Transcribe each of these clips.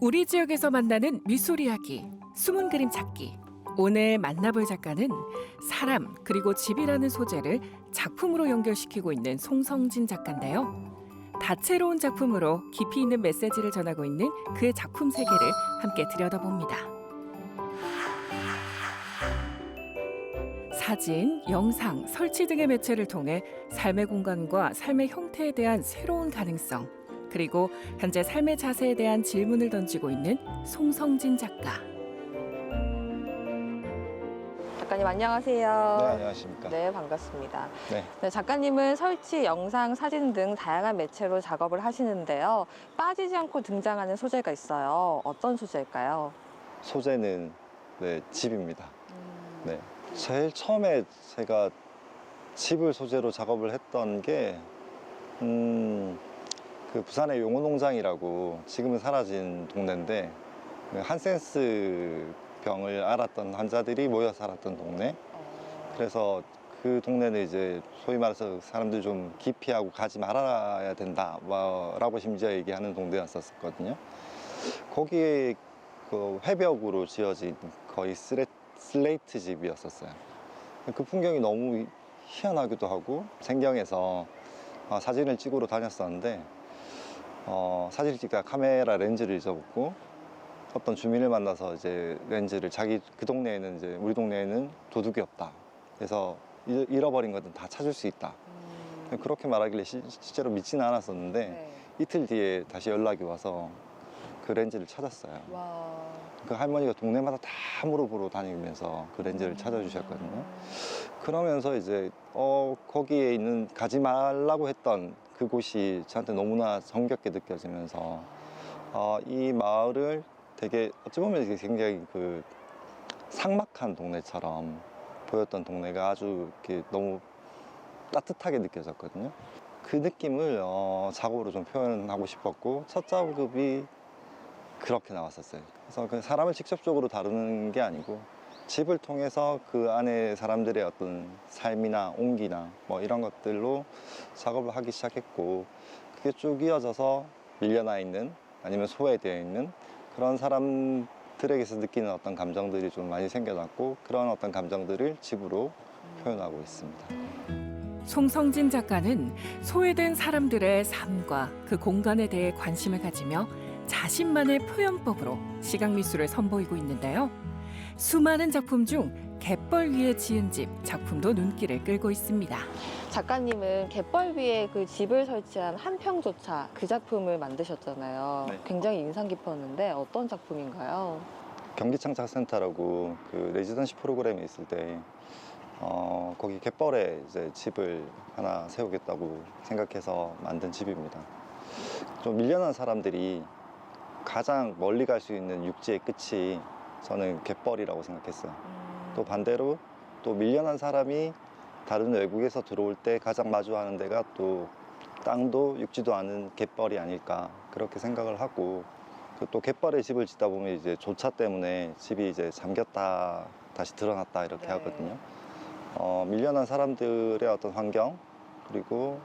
우리 지역에서 만나는 미술 이야기, 숨은 그림 찾기. 오늘 만나볼 작가는 사람 그리고 집이라는 소재를 작품으로 연결시키고 있는 송성진 작가인데요. 다채로운 작품으로 깊이 있는 메시지를 전하고 있는 그의 작품 세계를 함께 들여다봅니다. 사진, 영상, 설치 등의 매체를 통해 삶의 공간과 삶의 형태에 대한 새로운 가능성, 그리고 현재 삶의 자세에 대한 질문을 던지고 있는 송성진 작가. 작가님 안녕하세요. 네, 안녕하십니까. 네, 반갑습니다. 네. 네, 작가님은 설치, 영상, 사진 등 다양한 매체로 작업을 하시는데요. 빠지지 않고 등장하는 소재가 있어요. 어떤 소재일까요? 소재는 집입니다. 네. 제일 처음에 제가 집을 소재로 작업을 했던 게 그 부산의 용호농장이라고 지금은 사라진 동네인데 그 한센스 병을 앓았던 환자들이 모여 살았던 동네. 그래서 그 동네는 이제 소위 말해서 사람들이 좀 기피하고 가지 말아야 된다 라고 심지어 얘기하는 동네였었거든요. 거기에 그 회벽으로 지어진 거의 슬레이트 집이었었어요. 그 풍경이 너무 희한하기도 하고 생경해서 사진을 찍으러 다녔었는데 사진을 찍다가 카메라 렌즈를 잊어먹고 어떤 주민을 만나서 이제 렌즈를 그 동네에는 이제 우리 동네에는 도둑이 없다. 그래서 잃어버린 것은 다 찾을 수 있다. 그렇게 말하길래 실제로 믿지는 않았었는데 네. 이틀 뒤에 다시 연락이 와서 그 렌즈를 찾았어요. 와. 그 할머니가 동네마다 다 물어보러 다니면서 그 렌즈를 찾아주셨거든요. 그러면서 이제 거기에 있는 가지 말라고 했던 그곳이 저한테 너무나 정겹게 느껴지면서 이 마을을 되게 어찌 보면 굉장히 그 삭막한 동네처럼 보였던 동네가 아주 이렇게 너무 따뜻하게 느껴졌거든요. 그 느낌을 작업으로 좀 표현하고 싶었고 첫 작업이 그렇게 나왔었어요. 그래서 그 사람을 직접적으로 다루는 게 아니고 집을 통해서 그 안에 사람들의 어떤 삶이나 온기나 뭐 이런 것들로 작업을 하기 시작했고 그게 쭉 이어져서 밀려나 있는 아니면 소외되어 있는 그런 사람들에게서 느끼는 어떤 감정들이 좀 많이 생겨났고 그런 어떤 감정들을 집으로 표현하고 있습니다. 송성진 작가는 소외된 사람들의 삶과 그 공간에 대해 관심을 가지며 자신만의 표현법으로 시각미술을 선보이고 있는데요. 수많은 작품 중 갯벌 위에 지은 집 작품도 눈길을 끌고 있습니다. 작가님은 갯벌 위에 그 집을 설치한 한평조차 그 작품을 만드셨잖아요. 네. 굉장히 인상 깊었는데 어떤 작품인가요? 경기창작센터라고 그 레지던시 프로그램에 있을 때 거기 갯벌에 이제 집을 하나 세우겠다고 생각해서 만든 집입니다. 좀 밀려난 사람들이 가장 멀리 갈 수 있는 육지의 끝이 저는 갯벌이라고 생각했어요. 또 반대로 또 밀려난 사람이 다른 외국에서 들어올 때 가장 마주하는 데가 또 땅도 육지도 않은 갯벌이 아닐까 그렇게 생각을 하고 또 갯벌에 집을 짓다 보면 이제 조차 때문에 집이 이제 잠겼다 다시 드러났다 이렇게 네. 하거든요. 밀려난 사람들의 어떤 환경 그리고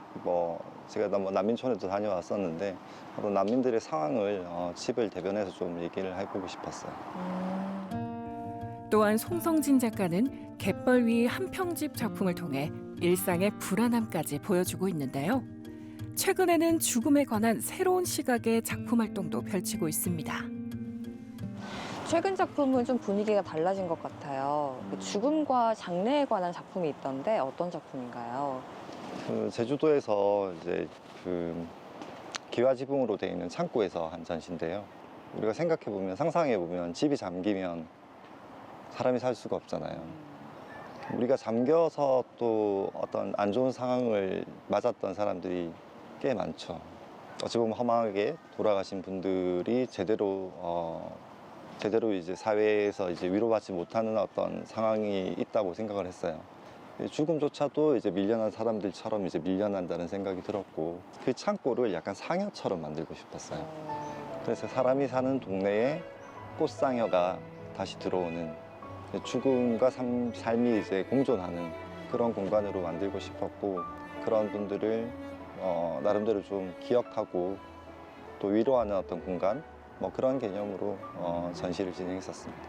제가 난민촌에도 다녀왔었는데 난민들의 상황을 집을 대변해서 좀 얘기를 해보고 싶었어요. 또한 송성진 작가는 갯벌 위 한평집 작품을 통해 일상의 불안함까지 보여주고 있는데요. 최근에는 죽음에 관한 새로운 시각의 작품 활동도 펼치고 있습니다. 최근 작품은 좀 분위기가 달라진 것 같아요. 그 죽음과 장례에 관한 작품이 있던데 어떤 작품인가요? 그 제주도에서 이제 그 기와지붕으로 되어 있는 창고에서 한 전시인데요. 우리가 생각해 보면 상상해 보면 집이 잠기면 사람이 살 수가 없잖아요. 우리가 잠겨서 또 어떤 안 좋은 상황을 맞았던 사람들이 꽤 많죠. 어찌 보면 험하게 돌아가신 분들이 제대로 이제 사회에서 이제 위로받지 못하는 어떤 상황이 있다고 생각을 했어요. 죽음조차도 이제 밀려난 사람들처럼 이제 밀려난다는 생각이 들었고 그 창고를 약간 상여처럼 만들고 싶었어요. 그래서 사람이 사는 동네에 꽃상여가 다시 들어오는 죽음과 삶이 이제 공존하는 그런 공간으로 만들고 싶었고 그런 분들을 나름대로 좀 기억하고 또 위로하는 어떤 공간 뭐 그런 개념으로 전시를 진행했었습니다.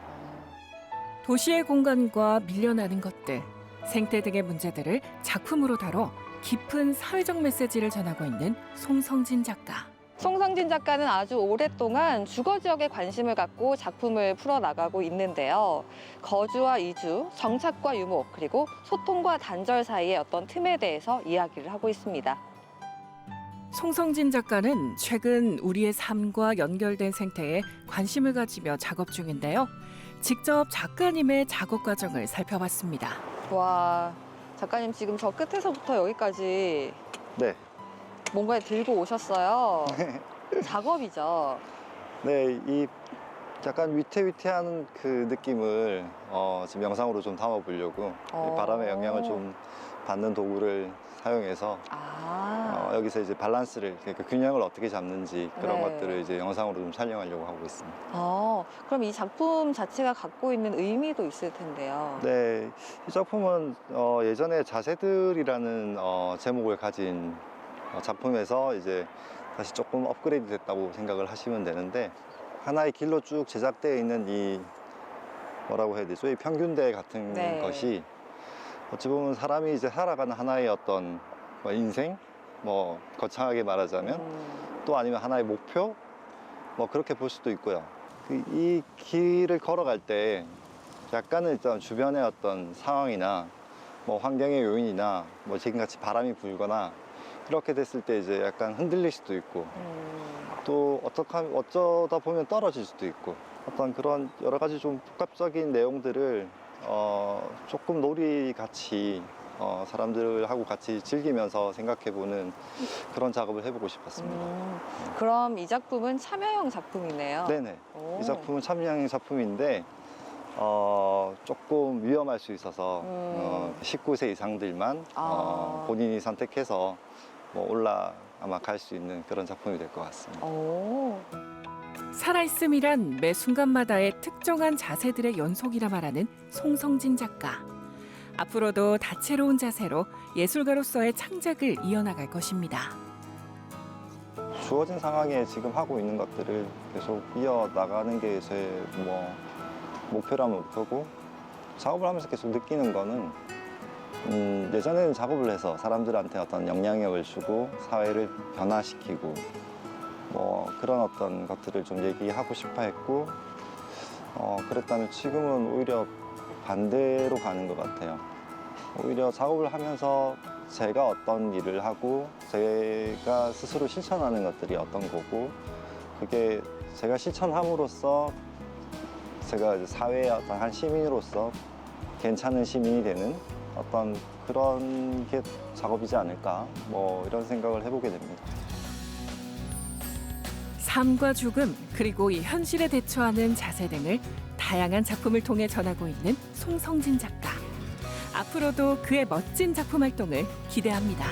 도시의 공간과 밀려나는 것들, 생태 등의 문제들을 작품으로 다뤄 깊은 사회적 메시지를 전하고 있는 송성진 작가. 송성진 작가는 아주 오랫동안 주거 지역에 관심을 갖고 작품을 풀어나가고 있는데요. 거주와 이주, 정착과 유목, 그리고 소통과 단절 사이의 어떤 틈에 대해서 이야기를 하고 있습니다. 송성진 작가는 최근 우리의 삶과 연결된 생태에 관심을 가지며 작업 중인데요. 직접 작가님의 작업 과정을 살펴봤습니다. 와, 작가님 지금 저 끝에서부터 여기까지 네. 뭔가 들고 오셨어요. 작업이죠. 네, 이 약간 위태위태한 그 느낌을 지금 영상으로 좀 담아보려고 이 바람의 영향을 좀 받는 도구를 사용해서 여기서 이제 밸런스를, 그러니까 균형을 어떻게 잡는지 그런 네. 것들을 이제 영상으로 좀 촬영하려고 하고 있습니다. 그럼 이 작품 자체가 갖고 있는 의미도 있을 텐데요. 네, 이 작품은 예전에 자세들이라는 제목을 가진 작품에서 이제 다시 조금 업그레이드 됐다고 생각을 하시면 되는데, 하나의 길로 쭉 제작되어 있는 이 뭐라고 해야 되죠? 이 평균대 같은 네. 것이 어찌 보면 사람이 이제 살아가는 하나의 어떤 뭐 인생, 뭐 거창하게 말하자면 또 아니면 하나의 목표, 뭐 그렇게 볼 수도 있고요. 이 길을 걸어갈 때 약간은 일단 주변의 어떤 상황이나 뭐 환경의 요인이나 뭐 지금같이 바람이 불거나 이렇게 됐을 때 이제 약간 흔들릴 수도 있고, 또 어쩌다 보면 떨어질 수도 있고, 어떤 그런 여러 가지 좀 복합적인 내용들을 조금 놀이같이 사람들하고 같이 즐기면서 생각해보는 그런 작업을 해보고 싶었습니다. 그럼 이 작품은 참여형 작품이네요. 네네. 오. 이 작품은 참여형 작품인데 조금 위험할 수 있어서 19세 이상들만 본인이 선택해서 뭐 아마 갈 수 있는 그런 작품이 될 것 같습니다. 살아있음이란 매 순간마다의 특정한 자세들의 연속이라 말하는 송성진 작가. 앞으로도 다채로운 자세로 예술가로서의 창작을 이어나갈 것입니다. 주어진 상황에 지금 하고 있는 것들을 계속 이어나가는 게 제 목표라면 목표고, 작업을 하면서 계속 느끼는 거는 예전에는 작업을 해서 사람들한테 어떤 영향력을 주고 사회를 변화시키고 뭐 그런 어떤 것들을 좀 얘기하고 싶어 했고, 그랬다면 지금은 오히려 반대로 가는 것 같아요. 오히려 작업을 하면서 제가 어떤 일을 하고 제가 스스로 실천하는 것들이 어떤 거고, 그게 제가 실천함으로써 제가 이제 사회의 어떤 한 시민으로서 괜찮은 시민이 되는 어떤 그런 게 작업이지 않을까, 뭐 이런 생각을 해보게 됩니다. 삶과 죽음, 그리고 이 현실에 대처하는 자세 등을 다양한 작품을 통해 전하고 있는 송성진 작가. 앞으로도 그의 멋진 작품 활동을 기대합니다.